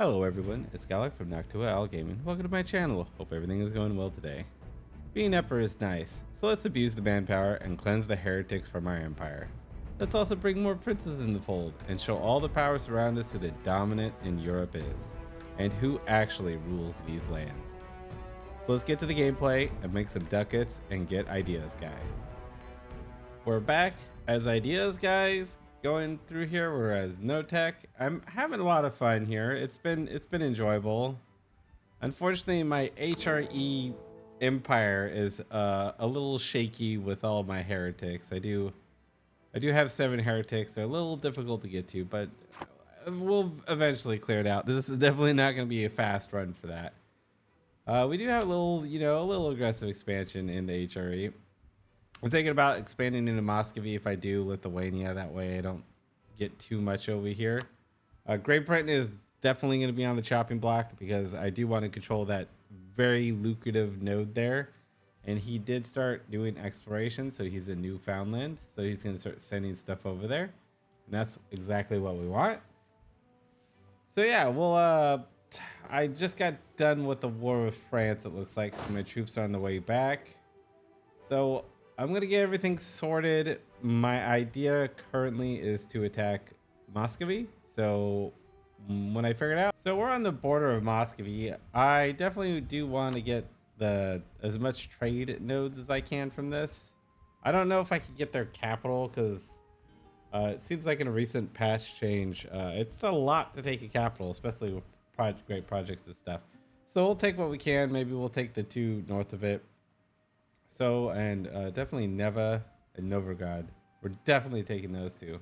Hello everyone, it's Galak from Noctua Gaming. Welcome to my channel. Hope everything is going well today. Being Emperor is nice, so let's abuse the manpower and cleanse the heretics from our empire. Let's also bring more princes in the fold and show all the powers around us who the dominant in Europe is, and who actually rules these lands. So let's get to the gameplay and make some ducats and get ideas, guy. We're back as ideas guys, going through here. We're as Notec. I'm having a lot of fun here. It's been enjoyable. Unfortunately, my HRE empire is a little shaky with all my heretics. I do have 7 heretics. They're a little difficult to get to, but we'll eventually clear it out. This is definitely not going to be a fast run for that. We do have a little aggressive expansion in the HRE. I'm thinking about expanding into Muscovy if I do Lithuania. That way I don't get too much over here. Great Britain is definitely going to be on the chopping block because I do want to control that very lucrative node there. And he did start doing exploration, so he's in Newfoundland. So he's going to start sending stuff over there. And that's exactly what we want. So yeah, well, I just got done with the war with France, it looks like. So my troops are on the way back. So I'm going to get everything sorted. My idea currently is to attack Muscovy. So when I figure it out, so we're on the border of Muscovy. I definitely do want to get as much trade nodes as I can from this. I don't know if I could get their capital because it seems like in a recent patch change, it's a lot to take a capital, especially with great projects and stuff. So we'll take what we can. Maybe we'll take the 2 north of it. So, and definitely Neva and Novigrad. We're definitely taking those 2.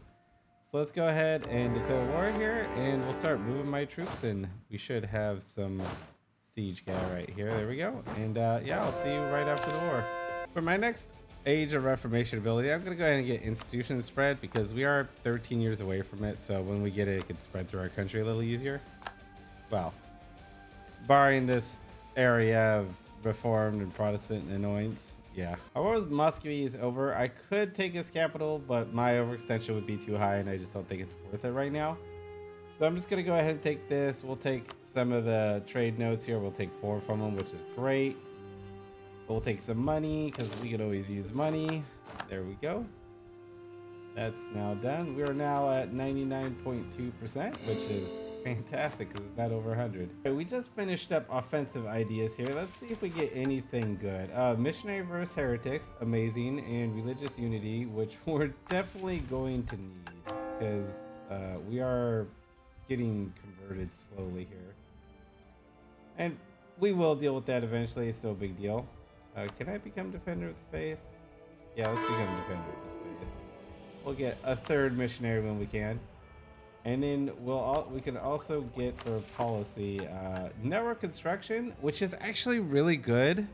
So let's go ahead and declare war here, and we'll start moving my troops, and we should have some siege guy right here. There we go. And yeah, I'll see you right after the war. For my next Age of Reformation ability, I'm going to go ahead and get institution spread because we are 13 years away from it. So when we get it, it can spread through our country a little easier. Well, barring this area of Reformed and Protestant annoyance. Yeah. However, Muscovy is over. I could take his capital, but my overextension would be too high, and I just don't think it's worth it right now. So I'm just going to go ahead and take this. We'll take some of the trade notes here. We'll take 4 from them, which is great. We'll take some money because we could always use money. There we go. That's now done. We are now at 99.2%, which is fantastic because it's not over 100. Okay, we just finished up offensive ideas here. Let's see if we get anything good. Missionary versus heretics, amazing, and religious unity, which we're definitely going to need because we are getting converted slowly here, and we will deal with that eventually. It's still a big deal. Can I become defender of the faith? Yeah, let's become defender of the faith. We'll get a 3rd missionary when we can. And then we can also get for policy network construction, which is actually really good.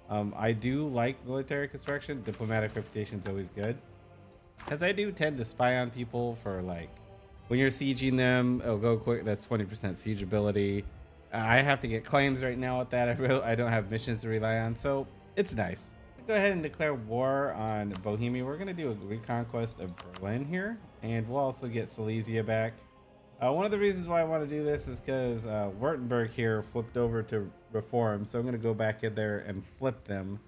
I do like military construction. Diplomatic reputation is always good, because I do tend to spy on people for, like, when you're sieging them, it'll go quick. That's 20% siege ability. I have to get claims right now with that. I don't have missions to rely on, so it's nice. Go ahead and declare war on Bohemia. We're going to do a reconquest of Berlin here, and we'll also get Silesia back. One of the reasons why I want to do this is because Württemberg here flipped over to reform, so I'm going to go back in there and flip them.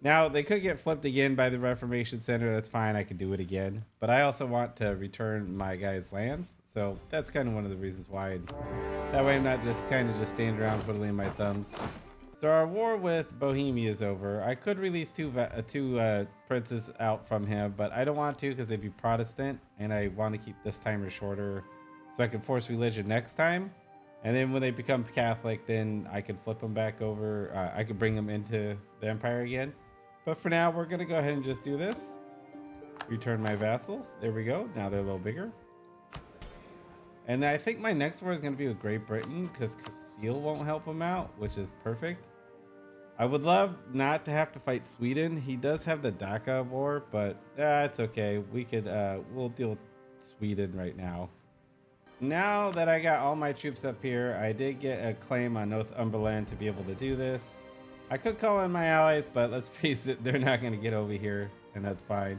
Now, they could get flipped again by the Reformation Center. That's fine. I can do it again. But I also want to return my guys' lands, so that's kind of one of the reasons why. That way I'm not just kind of just standing around twiddling my thumbs. So our war with Bohemia is over. I could release two princes out from him, but I don't want to because they'd be Protestant, and I want to keep this timer shorter so I can force religion next time. And then when they become Catholic, then I can flip them back over. I could bring them into the empire again. But for now, we're going to go ahead and just do this. Return my vassals. There we go. Now they're a little bigger. And I think my next war is going to be with Great Britain because Castile won't help him out, which is perfect. I would love not to have to fight Sweden. He does have the Dhaka war, but it's okay. We'll deal with Sweden right now. Now that I got all my troops up here, I did get a claim on Northumberland to be able to do this. I could call in my allies, but let's face it, they're not going to get over here, and that's fine.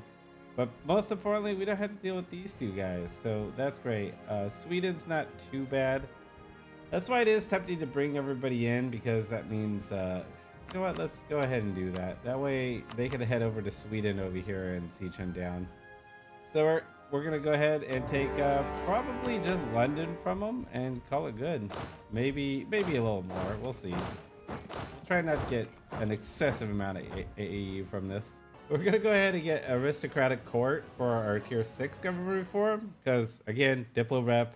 But most importantly, we don't have to deal with these 2 guys, so that's great. Sweden's not too bad. That's why it is tempting to bring everybody in, because that means, you know what, let's go ahead and do that. That way they can head over to Sweden over here and siege him down. So we're gonna go ahead and take probably just London from them and call it good. Maybe a little more. We'll see. We'll try not to get an excessive amount of AAU from this. We're gonna go ahead and get aristocratic court for our tier 6 government reform, because again, Diplo rep,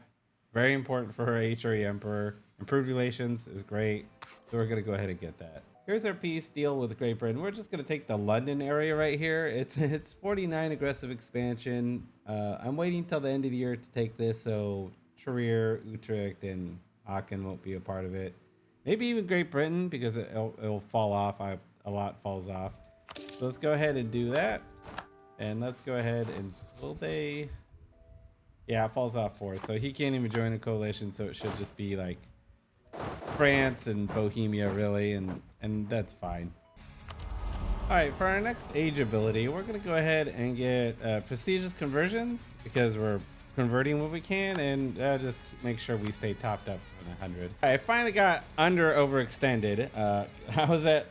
very important for our HRE emperor. Improved relations is great, so we're gonna go ahead and get that. Here's our peace deal with Great Britain. We're just gonna take the London area right here. It's 49 aggressive expansion. I'm waiting till the end of the year to take this, so Trier, Utrecht, and Aachen won't be a part of it. Maybe even Great Britain, because it'll fall off. A lot falls off. So let's go ahead and do that. And let's go ahead and will they? Yeah, it falls off 4. So he can't even join the coalition. So it should just be like France and Bohemia, really, and that's fine. All right, for our next age ability, we're gonna go ahead and get prestigious conversions, because we're converting what we can, and just make sure we stay topped up to 100. I finally got overextended. I was at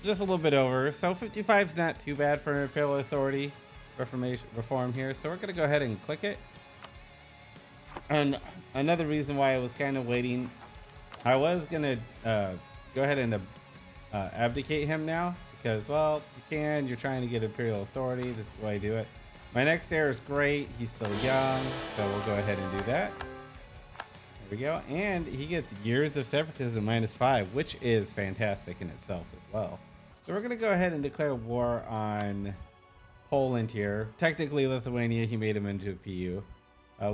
just a little bit over, so 55 is not too bad for an Imperial Authority reform here. So we're gonna go ahead and click it. And another reason why I was kind of waiting, I was gonna go ahead and abdicate him now, because, well, you can. You're trying to get Imperial Authority. This is the way I do it. My next heir is great. He's still young, so we'll go ahead and do that. There we go. And he gets years of separatism -5, which is fantastic in itself as well. So we're going to go ahead and declare war on Poland here. Technically Lithuania, he made him into a PU.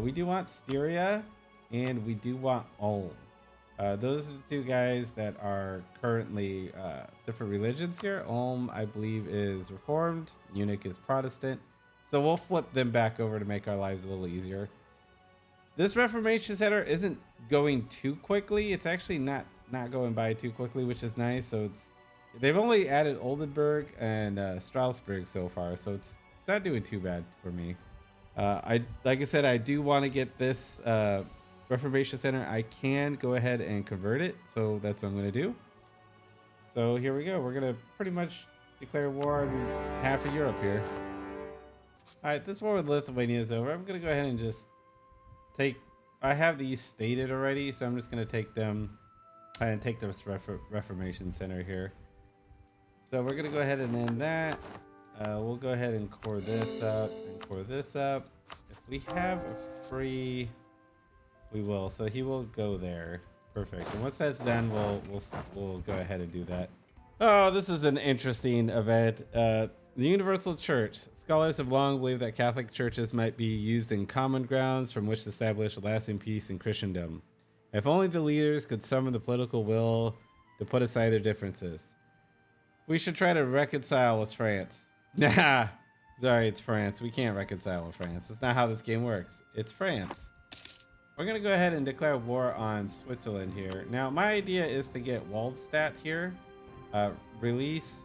We do want Styria, and we do want Ulm. Those are the 2 guys that are currently different religions here. Ulm, I believe, is Reformed. Munich is Protestant. So we'll flip them back over to make our lives a little easier. This Reformation Center isn't going too quickly. It's actually not going by too quickly, which is nice. So they've only added Oldenburg and Strasbourg so far, so it's not doing too bad for me. Like I said, I do want to get this Reformation Center. I can go ahead and convert it, so that's what I'm going to do. So here we go. We're going to pretty much declare war on half of Europe here. All right, this war with Lithuania is over. I'm going to go ahead and just I have these stated already, so I'm just going to take them and take this Reformation Center here. So we're going to go ahead and end that. We'll go ahead and core this up and core this up. If we have a free, we will. So he will go there. Perfect. And once that's done, we'll go ahead and do that. Oh, this is an interesting event. The Universal Church. Scholars have long believed that Catholic churches might be used in common grounds from which to establish lasting peace in Christendom. If only the leaders could summon the political will to put aside their differences. We should try to reconcile with France. Nah, sorry, it's France. We can't reconcile with France. That's not how this game works. It's France. We're going to go ahead and declare war on Switzerland here. Now, my idea is to get Waldstadt here, release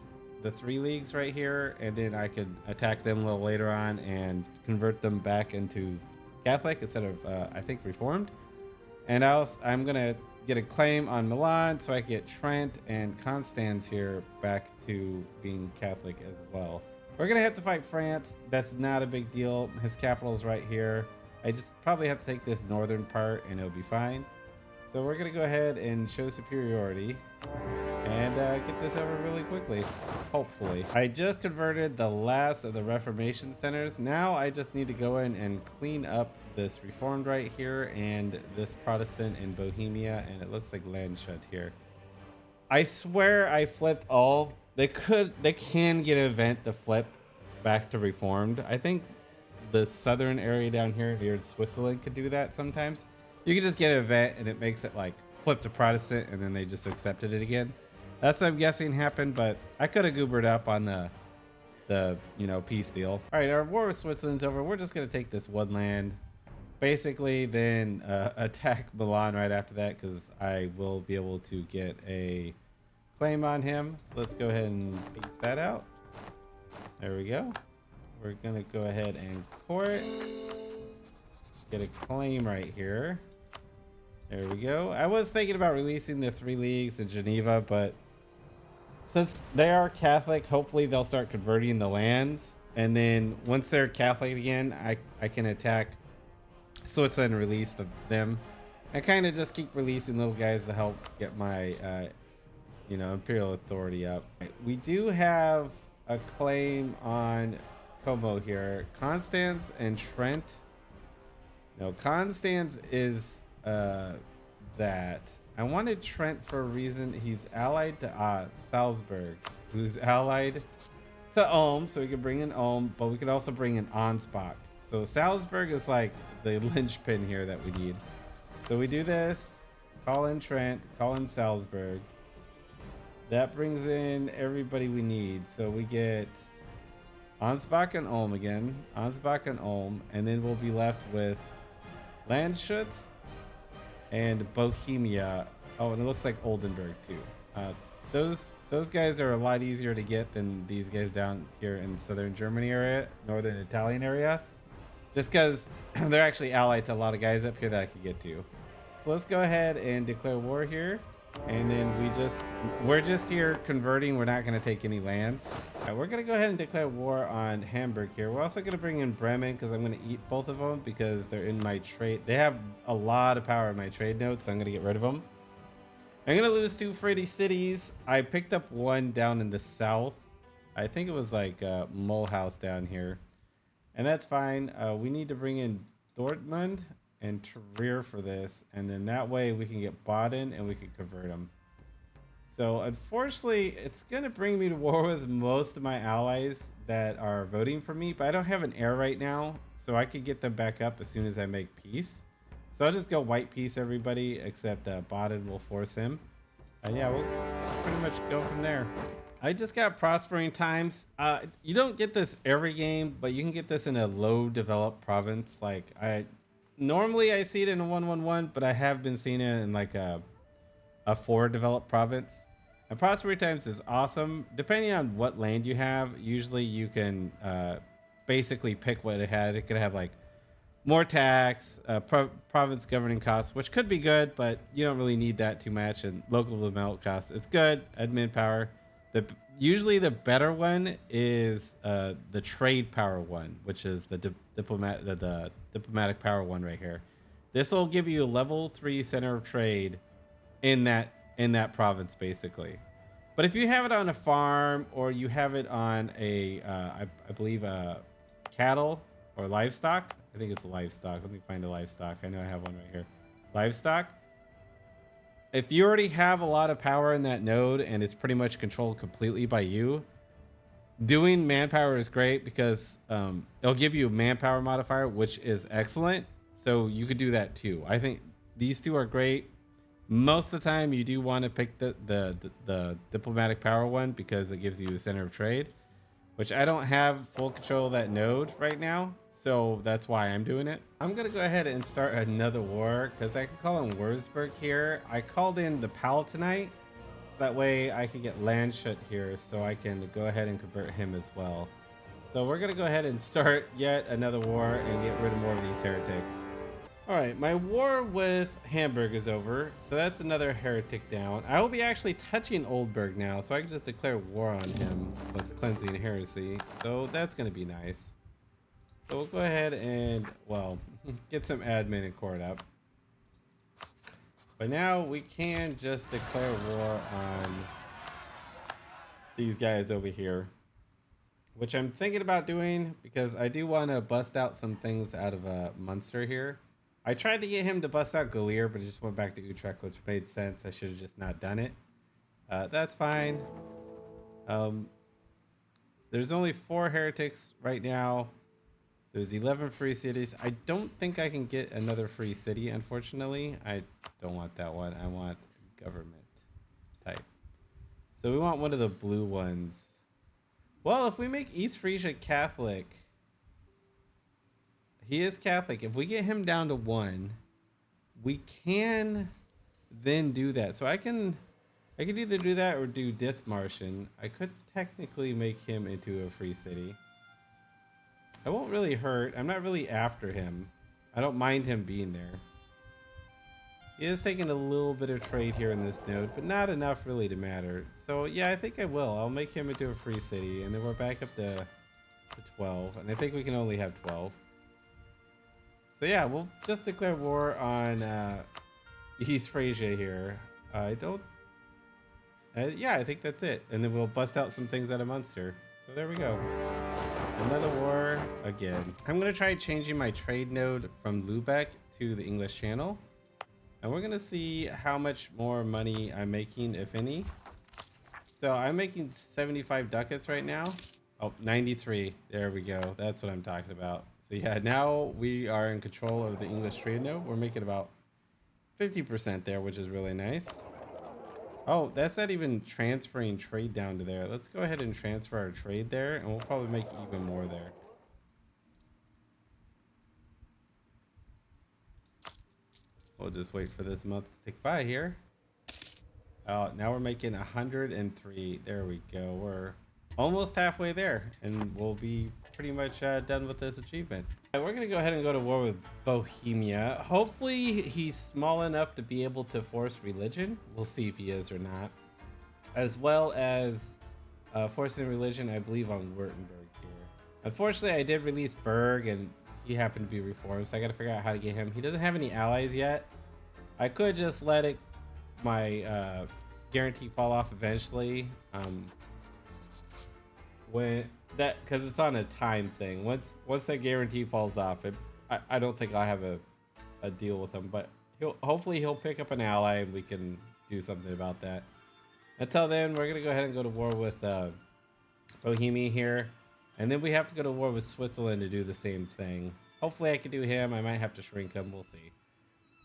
the 3 leagues right here, and then I could attack them a little later on and convert them back into Catholic instead of, I think, Reformed. And I'm going to get a claim on Milan, so I can get Trent and Constance here back to being Catholic as well. We're going to have to fight France. That's not a big deal. His capital is right here. I just probably have to take this northern part and it'll be fine. So we're going to go ahead and show superiority and get this over really quickly, hopefully. I just converted the last of the Reformation centers. Now I just need to go in and clean up this Reformed right here and this Protestant in Bohemia, and it looks like Landshut here. I swear I flipped all. They can get an event to flip back to Reformed. I think the southern area down here near Switzerland could do that sometimes. You can just get an event and it makes it like flip to Protestant, and then they just accepted it again. That's what I'm guessing happened, but I could have goobered up on the peace deal. All right, our war with Switzerland's over. We're just gonna take this one land, basically, then attack Milan right after that, because I will be able to get a claim on him. So let's go ahead and piece that out. There we go. We're gonna go ahead and core it. Get a claim right here. There we go. I was thinking about releasing the 3 leagues in Geneva, but since they are Catholic, hopefully they'll start converting the lands. And then once they're Catholic again, I can attack Switzerland and release them. I kind of just keep releasing little guys to help get my, imperial authority up. We do have a claim on Como here. Constance and Trent. No, Constance is that. I wanted Trent for a reason. He's allied to Salzburg, who's allied to Ulm, so we could bring in Ulm, but we could also bring in Ansbach. So Salzburg is like the linchpin here that we need. So we do this, call in Trent, call in Salzburg. That brings in everybody we need. So we get Ansbach and Ulm again, Ansbach and Ulm, and then we'll be left with Landshut and Bohemia. Oh, and it looks like Oldenburg too. Those guys are a lot easier to get than these guys down here in southern Germany area, northern Italian area, just because they're actually allied to a lot of guys up here that I could get to. So let's go ahead and declare war here, and then we're just here converting. We're not going to take any lands. All right, we're going to go ahead and declare war on Hamburg here. We're also going to bring in Bremen because I'm going to eat both of them because they're in my trade. They have a lot of power in my trade notes, so I'm going to get rid of them. I'm going to lose 2 free cities. I picked up one down in the south. I think it was like Mulhouse down here. And that's fine. We need to bring in Dortmund and Trier for this. And then that way we can get Baden and we can convert them. So unfortunately, it's going to bring me to war with most of my allies that are voting for me. But I don't have an heir right now. So I could get them back up as soon as I make peace. So I'll just go white peace, everybody, except Baden will force him. Yeah, we'll pretty much go from there. I just got prospering times. You don't get this every game, but you can get this in a low developed province. Like normally I see it in a 1-1-1, but I have been seeing it in like a 4 developed province. And prospering times is awesome. Depending on what land you have, usually you can basically pick what it had. It could have like more tax, province governing costs, which could be good, but you don't really need that too much. And local development costs, it's good. Admin power. Usually the better one is the trade power one, which is the diplomatic power one right here. This will give you a level 3 center of trade in that province basically. But if you have it on a farm or you have it on a I believe cattle or livestock. I think it's livestock. Let me find a livestock. I know I have one right here. Livestock. If you already have a lot of power in that node and it's pretty much controlled completely by you, doing manpower is great because it'll give you a manpower modifier, which is excellent. So you could do that too. I think these two are great. Most of the time you do want to pick the diplomatic power one because it gives you a center of trade, which I don't have full control of that node right now. So that's why I'm doing it. I'm going to go ahead and start another war because I can call in Würzburg here. I called in the Palatinate. So that way I can get Landshut here so I can go ahead and convert him as well. So we're going to go ahead and start yet another war and get rid of more of these heretics. All right, my war with Hamburg is over. So that's another heretic down. I will be actually touching Oldburg now, so I can just declare war on him with cleansing heresy. So that's going to be nice. So we'll go ahead and, well, get some admin and court up. But now we can just declare war on these guys over here, which I'm thinking about doing because I do want to bust out some things out of Munster here. I tried to get him to bust out Galier, but it just went back to Utrecht, which made sense. I should have just not done it. That's fine. There's only 4 heretics right now. There's 11 free cities. I don't think I can get another free city, unfortunately. I don't want that one. I want government type. So we want one of the blue ones. Well, if we make East Frisia Catholic, he is Catholic. If we get him down to 1, we can then do that. So I can either do that or do Dithmarschen. I could technically make him into a free city. I won't really hurt. I'm not really after him. I don't mind him being there. He is taking a little bit of trade here in this node, but not enough really to matter. So yeah, I think I will. I'll make him into a free city, and then we're back up to 12, and I think we can only have 12. So yeah, we'll just declare war on East Frisia here. I don't... yeah, I think that's it. And then we'll bust out some things out of Munster. So there we go. Another war again. I'm going to try changing my trade node from Lubeck to the English Channel. And we're going to see how much more money I'm making, if any. So I'm making 75 ducats right now. Oh, 93. There we go. That's what I'm talking about. So yeah, now we are in control of the English trade node. We're making about 50% there, which is really nice. Oh, that's not even transferring trade down to there. Let's go ahead and transfer our trade there, and we'll probably make even more there. We'll just wait for this month to tick by here. Oh, now we're making 103. There we go. We're almost halfway there, and we'll be pretty much done with this achievement. We're going to go ahead and go to war with Bohemia. Hopefully he's small enough to be able to force religion. We'll see if he is or not. As well as forcing religion, I believe, on Württemberg here. Unfortunately, I did release Berg, and he happened to be reformed, so I got to figure out how to get him. He doesn't have any allies yet. I could just let my guarantee fall off eventually. Because it's on a time thing. Once that guarantee falls off, I don't think I'll have a deal with him. But hopefully he'll pick up an ally and we can do something about that. Until then, we're gonna go ahead and go to war with Bohemia here, and then we have to go to war with Switzerland to do the same thing. Hopefully I can do him. I might have to shrink him. We'll see.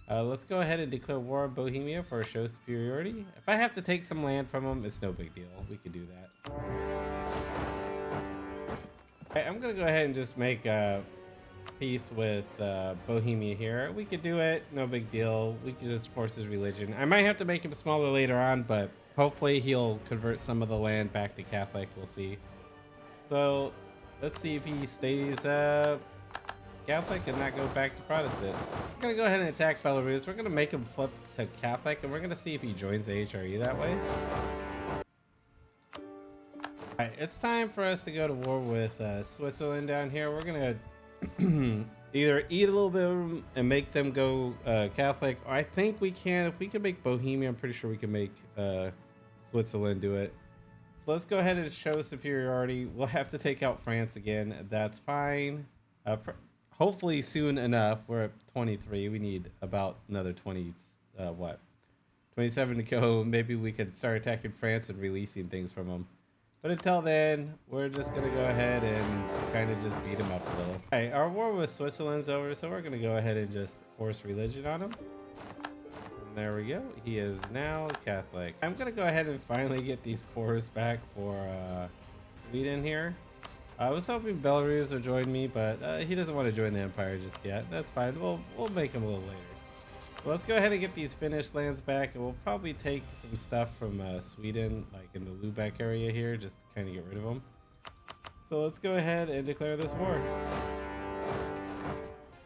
Let's go ahead and declare war on Bohemia for a show superiority. If I have to take some land from him, it's no big deal. We can do that. Alright, I'm gonna go ahead and just make a peace with Bohemia here. We could do it, no big deal. We could just force his religion. I might have to make him smaller later on, but hopefully he'll convert some of the land back to Catholic. We'll see. So let's see if he stays Catholic and not go back to Protestant. We're gonna go ahead and attack Belarus. We're gonna make him flip to Catholic, and we're gonna see if he joins the HRE that way. Alright, it's time for us to go to war with Switzerland down here. We're gonna either eat a little bit of them and make them go Catholic, or I think we can, if we can make Bohemia, I'm pretty sure we can make Switzerland do it. So let's go ahead and show superiority. We'll have to take out France again. That's fine. Hopefully soon enough. We're at 23. We need about another 27 to go. Maybe we could start attacking France and releasing things from them. But until then, we're just going to go ahead and kind of just beat him up a little. Okay, our war with Switzerland's over, so we're going to go ahead and just force religion on him. And there we go. He is now Catholic. I'm going to go ahead and finally get these cores back for Sweden here. I was hoping Belarus would join me, but he doesn't want to join the Empire just yet. That's fine. We'll make him a little later. Well, let's go ahead and get these Finnish lands back, and we'll probably take some stuff from Sweden, like in the Lubeck area here, just to kind of get rid of them. So let's go ahead and declare this war.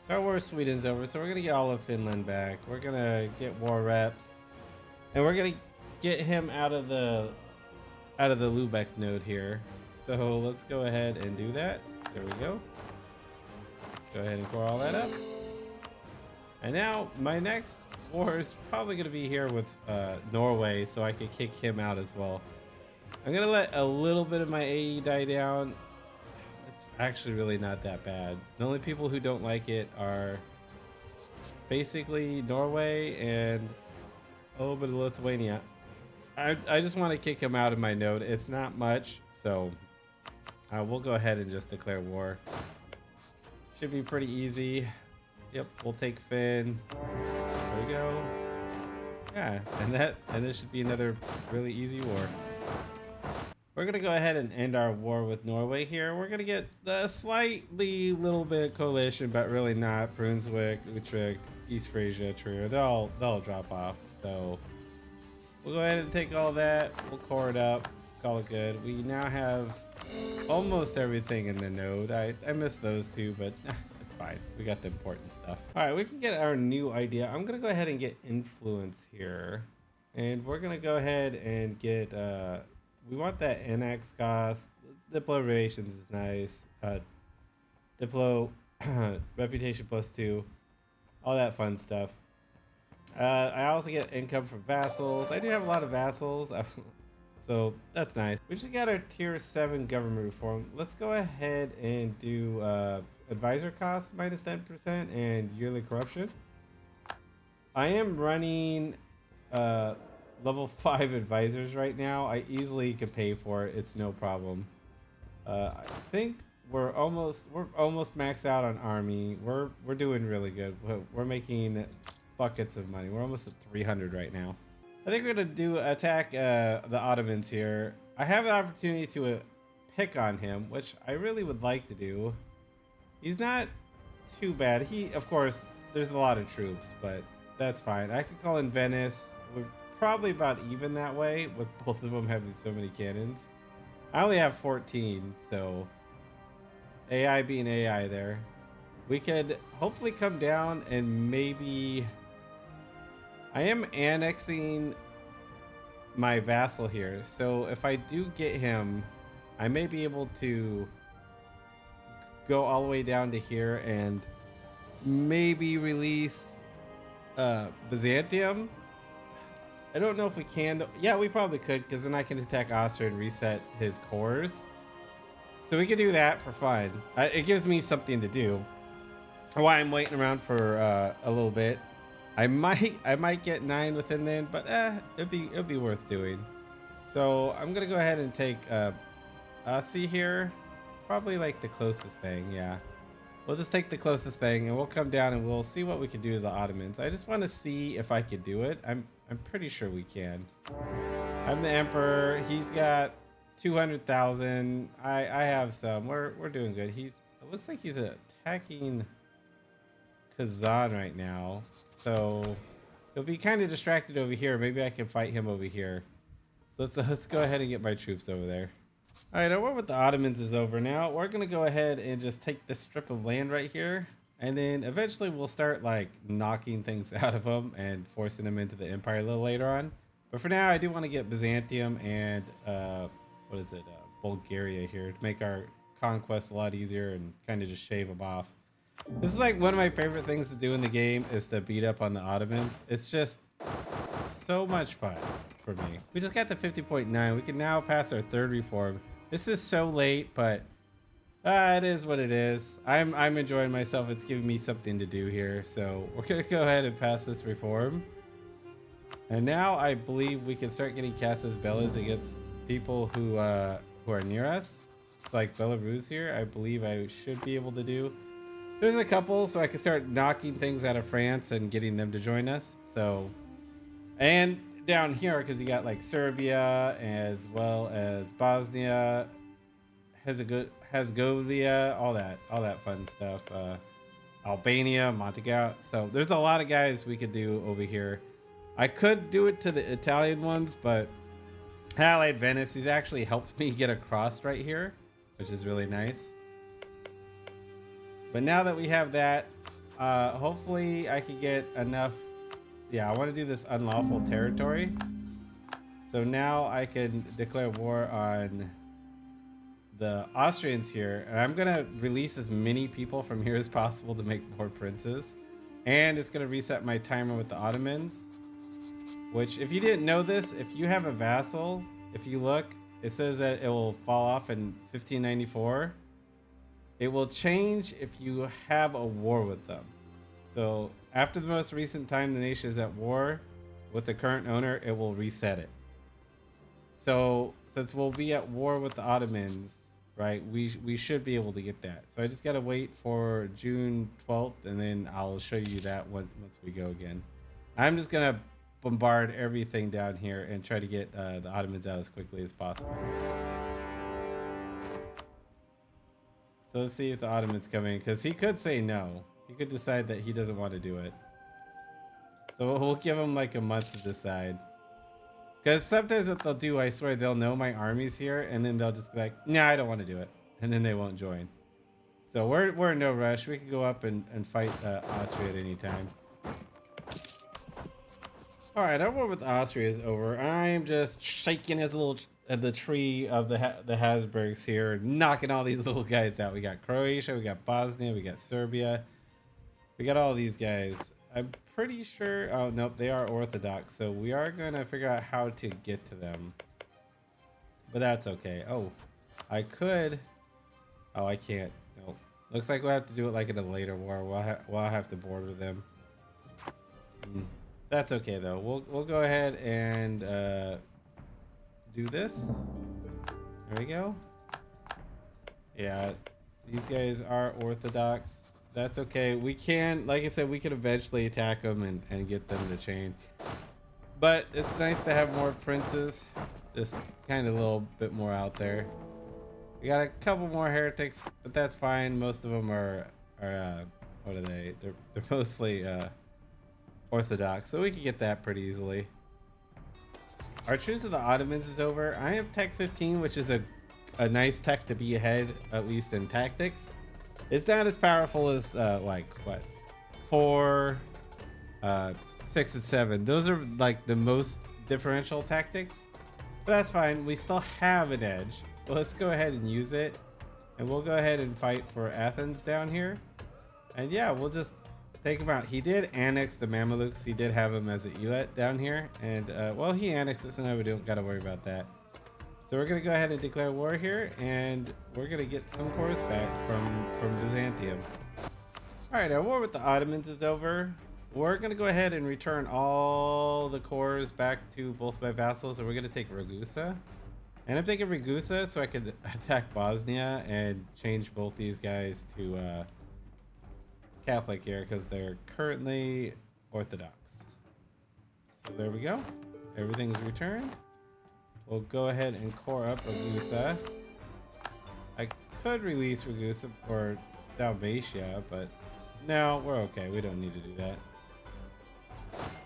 So our war with Sweden's over, so we're going to get all of Finland back. We're going to get war reps, and we're going to get him out of the Lubeck node here. So let's go ahead and do that. There we go. Go ahead and core all that up. And now my next war is probably going to be here with Norway, so I can kick him out as well. I'm going to let a little bit of my AE die down. It's actually really not that bad. The only people who don't like it are basically Norway and a little bit of Lithuania. I just want to kick him out of my node. It's not much, so we'll go ahead and just declare war. Should be pretty easy. Yep, we'll take Finn. There we go. Yeah, and this should be another really easy war. We're gonna go ahead and end our war with Norway here. We're gonna get a slightly little bit coalition, but really not. Brunswick, Utrecht, East Frisia, Trier, they'll drop off. So we'll go ahead and take all that. We'll core it up, call it good. We now have almost everything in the node. I missed those two, but it's fine. fine. We got the important stuff. All right, we can get our new idea. I'm gonna go ahead and get influence here, and we're gonna go ahead and get. We want that NX cost. Diplo relations is nice. Diplo reputation +2. All that fun stuff. I also get income from vassals. I do have a lot of vassals. So that's nice. We just got our tier 7 government reform. Let's go ahead and do advisor costs -10% and yearly corruption. I am running level 5 advisors right now. I easily could pay for it. It's no problem. I think we're almost maxed out on army. We're doing really good. We're making buckets of money. We're almost at 300 right now. I think we're gonna attack the Ottomans here. I have an opportunity to pick on him, which I really would like to do. He's not too bad. Of course, there's a lot of troops, but that's fine. I could call in Venice. We're probably about even that way, with both of them having so many cannons. I only have 14, so AI being AI there. We could hopefully come down and maybe... I am annexing my vassal here, so if I do get him, I may be able to go all the way down to here and maybe release Byzantium. I don't know if we can. Yeah, we probably could, because then I can attack Austria and reset his cores. So we could do that for fun. It gives me something to do. While I'm waiting around for a little bit. I might get 9 within then, but it'd be worth doing. So I'm gonna go ahead and take Aussie here, probably like the closest thing. Yeah, we'll just take the closest thing, and we'll come down and we'll see what we can do to the Ottomans. I just want to see if I could do it. I'm pretty sure we can. I'm the emperor. He's got 200,000. I have some. We're doing good. It looks like he's attacking Kazan right now. So he'll be kind of distracted over here. Maybe I can fight him over here. So let's go ahead and get my troops over there. All right, our war with the Ottomans is over now. We're gonna go ahead and just take this strip of land right here, and then eventually we'll start like knocking things out of them and forcing them into the empire a little later on. But for now, I do want to get Byzantium and Bulgaria here to make our conquest a lot easier and kind of just shave them off. This is like one of my favorite things to do in the game, is to beat up on the Ottomans. It's just so much fun for me. We just got to 50.9. We can now pass our 3rd reform. This is so late, but it is what it is. I'm enjoying myself. It's giving me something to do here. So we're gonna go ahead and pass this reform. And now I believe we can start getting Casas Bellas against people who are near us, like Belarus here. I believe I should be able to do. There's a couple, so I can start knocking things out of France and getting them to join us. So, and down here, because you got like Serbia as well as Bosnia, Herzegovina, all that fun stuff. Albania, Montenegro. So there's a lot of guys we could do over here. I could do it to the Italian ones, but Allied Venice, he's actually helped me get across right here, which is really nice. But now that we have that, hopefully I can get enough. Yeah, I want to do this unlawful territory. So now I can declare war on the Austrians here. And I'm going to release as many people from here as possible to make more princes. And it's going to reset my timer with the Ottomans. Which, if you didn't know this, if you have a vassal, if you look, it says that it will fall off in 1594. It will change if you have a war with them. So after the most recent time the nation is at war with the current owner, it will reset it. So since we'll be at war with the Ottomans, right, we should be able to get that. So I just gotta wait for June 12th, and then I'll show you that once we go again. I'm just gonna bombard everything down here and try to get the Ottomans out as quickly as possible. So let's see if the Ottoman's coming, because he could say no. He could decide that he doesn't want to do it. So we'll give him like a month to decide. Because sometimes what they'll do, I swear, they'll know my army's here, and then they'll just be like, nah, I don't want to do it. And then they won't join. So we're in no rush. We can go up and fight Austria at any time. All right, our war with Austria is over. I'm just shaking his little the tree of the Habsburgs here, knocking all these little guys out. We got Croatia, we got Bosnia, we got Serbia, we got all these guys. I'm pretty sure. Oh nope, they are Orthodox, so we are gonna figure out how to get to them. But that's okay. Oh, I could. Oh, I can't. Nope. Looks like we'll have to do it like in a later war. We'll have to border them. That's okay though. We'll go ahead and do this. There we go. Yeah, these guys are Orthodox. That's okay. We can, like I said, we can eventually attack them and get them to change. But it's nice to have more princes. Just kind of a little bit more out there. We got a couple more heretics, but that's fine. Most of them are what are they? They're mostly Orthodox, so we can get that pretty easily. Our truce of the Ottomans is over. I am tech 15, which is a nice tech to be ahead, at least in tactics. It's not as powerful as like what 4, 6, and 7. Those are like the most differential tactics, but that's fine. We still have an edge, so let's go ahead and use it, and we'll go ahead and fight for Athens down here. And yeah, we'll just take him out. He did annex the Mamelukes. He did have him as an elet down here, and well, he annexed it, so now we don't got to worry about that. So we're gonna go ahead and declare war here, and we're gonna get some cores back from Byzantium. All right, our war with the Ottomans is over. We're gonna go ahead and return all the cores back to both my vassals, and we're gonna take Ragusa. And I'm taking Ragusa so I could attack Bosnia and change both these guys to Catholic here because they're currently Orthodox. So there we go. Everything's returned. We'll go ahead and core up Ragusa. I could release Ragusa or Dalmatia, but no, we're okay. We don't need to do that.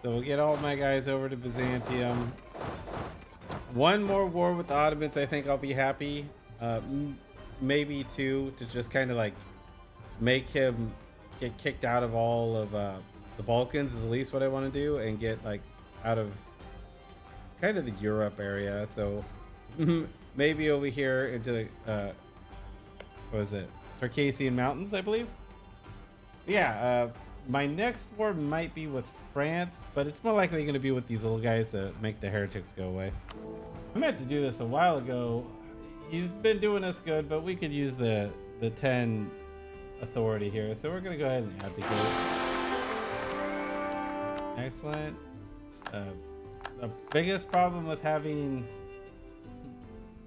So we'll get all my guys over to Byzantium. One more war with the Ottomans, I think I'll be happy. Maybe 2 to just kind of like make him get kicked out of all of the Balkans is at least what I want to do, and get like out of kind of the Europe area. So maybe over here into the what is it, Circassian Mountains, I believe. Yeah, my next war might be with France, but it's more likely going to be with these little guys to make the heretics go away. I meant to do this a while ago. He's been doing us good, but we could use the 10 authority here, so we're going to go ahead and abdicate. Excellent. The biggest problem with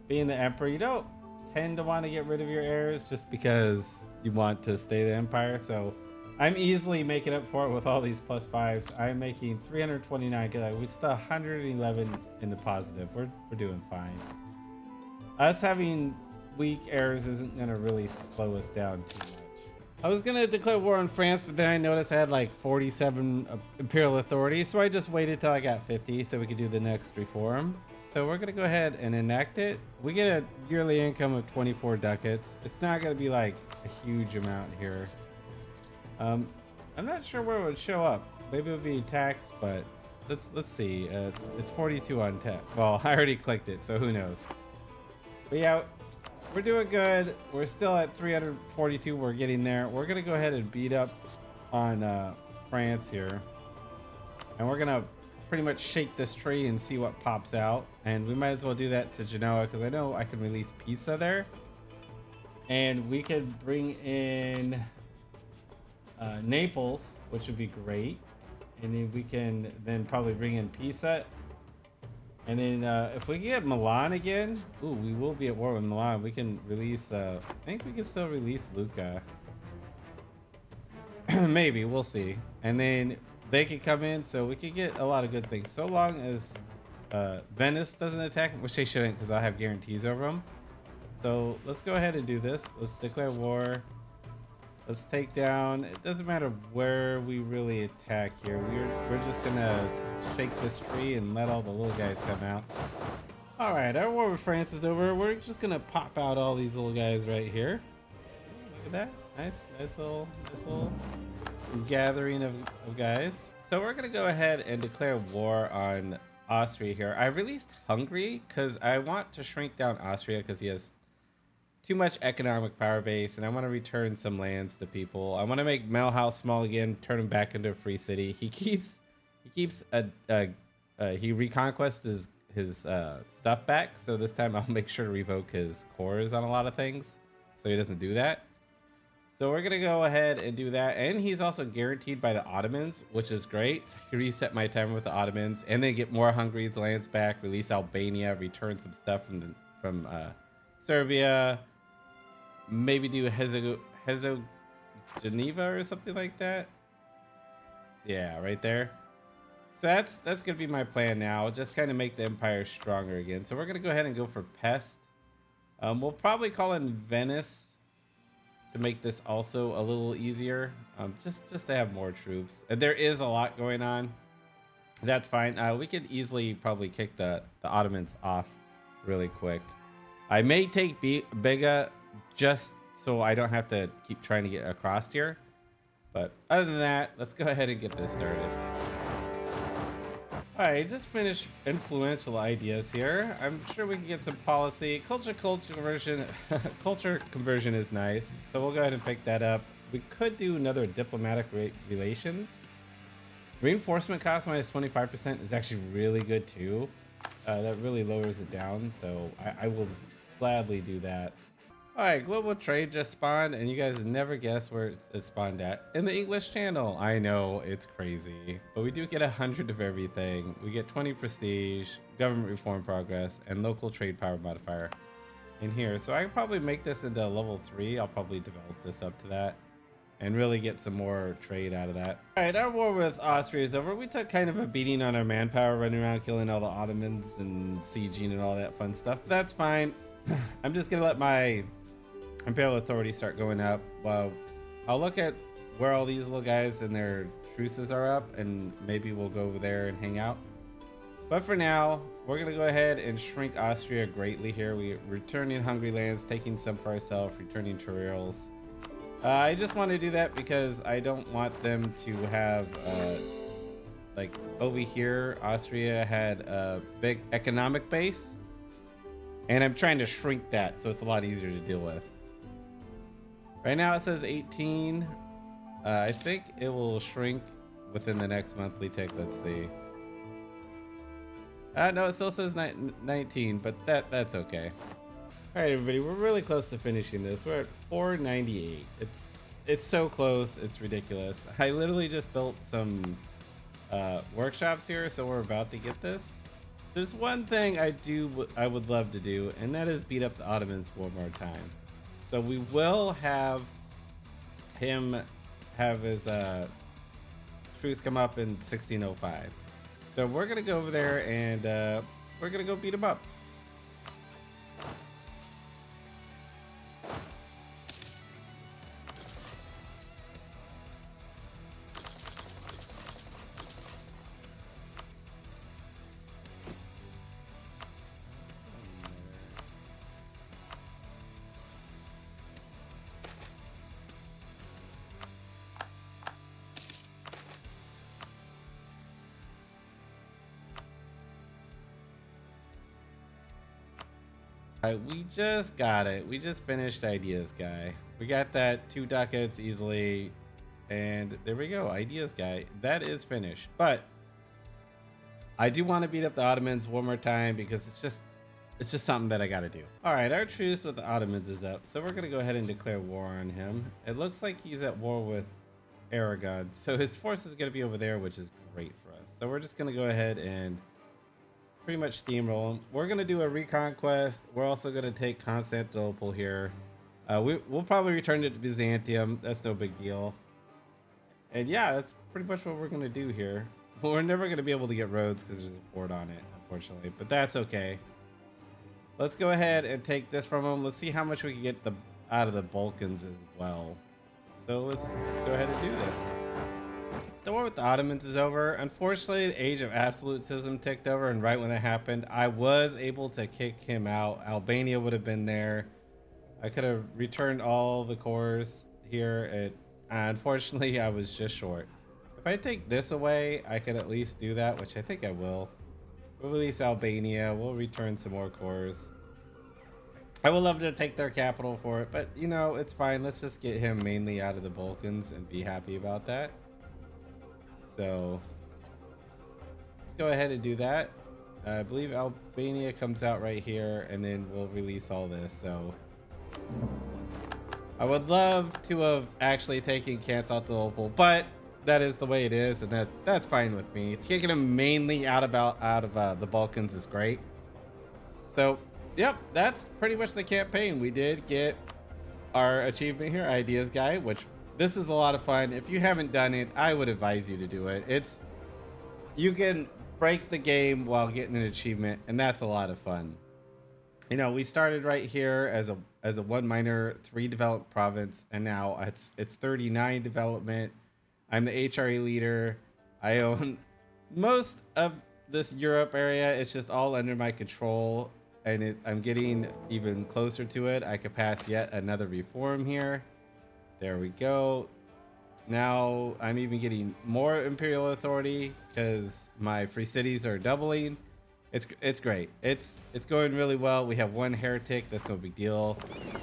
being the emperor, you don't tend to want to get rid of your heirs just because you want to stay the empire. So I'm easily making up for it with all these +5s. I'm making 329. We still 111 in the positive. We're doing fine. Us having weak heirs isn't gonna really slow us down too much. I was gonna declare war on France, but then I noticed I had like 47 imperial authority, so I just waited till I got 50 so we could do the next reform. So we're gonna go ahead and enact it. We get a yearly income of 24 ducats. It's not gonna be like a huge amount here. I'm not sure where it would show up. Maybe it would be tax, but let's see. It's 42 on tech. Well, I already clicked it, so who knows? But yeah, we're doing good. We're still at 342. We're getting there. We're gonna go ahead and beat up on France here, and we're gonna pretty much shake this tree and see what pops out. And we might as well do that to Genoa because I know I can release Pisa there, and we could bring in Naples, which would be great, and then we can then probably bring in Pisa, and then if we get Milan again, ooh, we will be at war with Milan. We can release I think we can still release Lucca. Maybe, we'll see. And then they could come in, so we could get a lot of good things so long as Venice doesn't attack, which they shouldn't because I have guarantees over them. So let's go ahead and do this. Let's declare war. Let's take down. It doesn't matter where we really attack here. We're just gonna shake this tree and let all the little guys come out. All right, our war with France is over. We're just gonna pop out all these little guys right here. Look at that. Nice little gathering of guys. So we're gonna go ahead and declare war on Austria here. I released Hungary because I want to shrink down Austria because he has too much economic power base, and I want to return some lands to people. I want to make Melhouse small again, turn him back into a free city. He reconquests his stuff back. So this time I'll make sure to revoke his cores on a lot of things, so he doesn't do that. So we're gonna go ahead and do that, and he's also guaranteed by the Ottomans, which is great. So I can reset my timer with the Ottomans, and then get more Hungary's lands back, release Albania, return some stuff from Serbia. Maybe do Hezo Geneva or something like that. Yeah, right there. So that's gonna be my plan now. Just kind of make the empire stronger again. So we're gonna go ahead and go for Pest. We'll probably call in Venice to make this also a little easier. Just to have more troops. And there is a lot going on. That's fine. We could easily probably kick the Ottomans off really quick. I may take Bega just so I don't have to keep trying to get across here. But other than that, let's go ahead and get this started. All right, just finished influential ideas here. I'm sure we can get some policy. Culture conversion. Culture conversion is nice. So we'll go ahead and pick that up. We could do another diplomatic relations. Reinforcement cost minus 25% is actually really good too. That really lowers it down. So I will gladly do that. All right, global trade just spawned, and you guys never guess where it spawned at. In the English Channel. I know, it's crazy, but we do get 100 of everything. We get 20 prestige, government reform progress, and local trade power modifier in here. So I can probably make this into level 3. I'll probably develop this up to that and really get some more trade out of that. All right, our war with Austria is over. We took kind of a beating on our manpower, running around killing all the Ottomans and sieging and all that fun stuff. But that's fine. I'm just gonna let my Imperial authority start going up. Well, I'll look at where all these little guys and their truces are up, and maybe we'll go over there and hang out. But for now, we're gonna go ahead and shrink Austria greatly here. We're returning Hungary lands, taking some for ourselves, returning Turils. I just want to do that because I don't want them to have like over here, Austria had a big economic base, and I'm trying to shrink that so it's a lot easier to deal with. Right now it says 18. I think it will shrink within the next monthly tick. Let's see. No, it still says 19, but that's okay. All right, everybody, we're really close to finishing this. We're at 498. It's so close. It's ridiculous. I literally just built some workshops here, so we're about to get this. There's one thing I would love to do, and that is beat up the Ottomans one more time. So we will have him have his truce come up in 1605. So we're gonna go over there and we're gonna go beat him up. All right, we just got it. We just finished ideas guy. We got that 2 ducats easily, and there we go. Ideas guy, that is finished. But I do want to beat up the Ottomans one more time because it's just something that I got to do. All right, our truce with the Ottomans is up, so we're gonna go ahead and declare war on him. It looks like he's at war with Aragon, so his force is gonna be over there, which is great for us. So we're just gonna go ahead and pretty much steamroll them. We're gonna do a reconquest. We're also gonna take Constantinople here. We'll probably return it to Byzantium. That's no big deal. And yeah, that's pretty much what we're gonna do here. Well, we're never gonna be able to get roads because there's a fort on it, unfortunately. But that's okay. Let's go ahead and take this from them. Let's see how much we can get out of the Balkans as well. So let's go ahead and do this. The war with the Ottomans is over. Unfortunately, the age of absolutism ticked over, and right when that happened, I was able to kick him out. Albania would have been there. I could have returned all the cores. here. Unfortunately, I was just short. If I take this away, I could at least do that, which I think I will. We'll release Albania. We'll return some more cores. I would love to take their capital for it, but you know, it's fine. Let's just get him mainly out of the Balkans and be happy about that. So let's go ahead and do that. I believe Albania comes out right here, and then we'll release all this. So I would love to have actually taken Constantinople, but that is the way it is, and that's fine with me. Taking them mainly out of the Balkans is great. So yep, that's pretty much the campaign. We did get our achievement here, Ideas Guy, which this is a lot of fun. If you haven't done it, I would advise you to do it. You can break the game while getting an achievement, and that's a lot of fun. You know, we started right here as a 1 miner 3 developed province, and now it's 39 development. I'm the HRE leader. I own most of this Europe area. It's just all under my control, and I'm getting even closer to it. I could pass yet another reform here. There we go. Now I'm even getting more imperial authority because my free cities are doubling. It's great. It's going really well. We have 1 heretic. That's no big deal.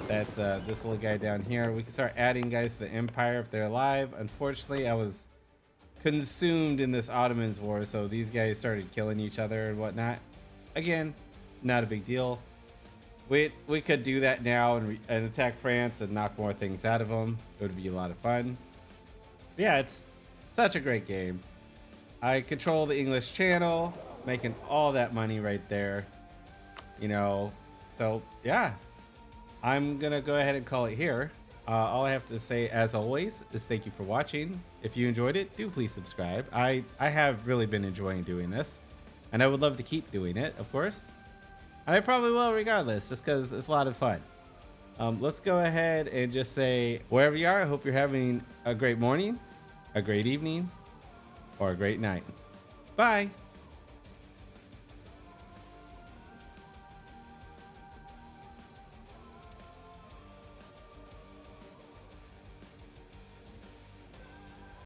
That's this little guy down here. We can start adding guys to the empire if they're alive. Unfortunately, I was consumed in this Ottomans war, so these guys started killing each other and whatnot. Again, not a big deal. We could do that now and attack France and knock more things out of them. It would be a lot of fun. But yeah, it's such a great game. I control the English channel, making all that money right there. You know, so yeah, I'm gonna go ahead and call it here. All I have to say, as always, is thank you for watching. If you enjoyed it, do please subscribe. I have really been enjoying doing this, and I would love to keep doing it, of course. And I probably will regardless, just because it's a lot of fun. Let's go ahead and just say, wherever you are, I hope you're having a great morning, a great evening, or a great night. Bye.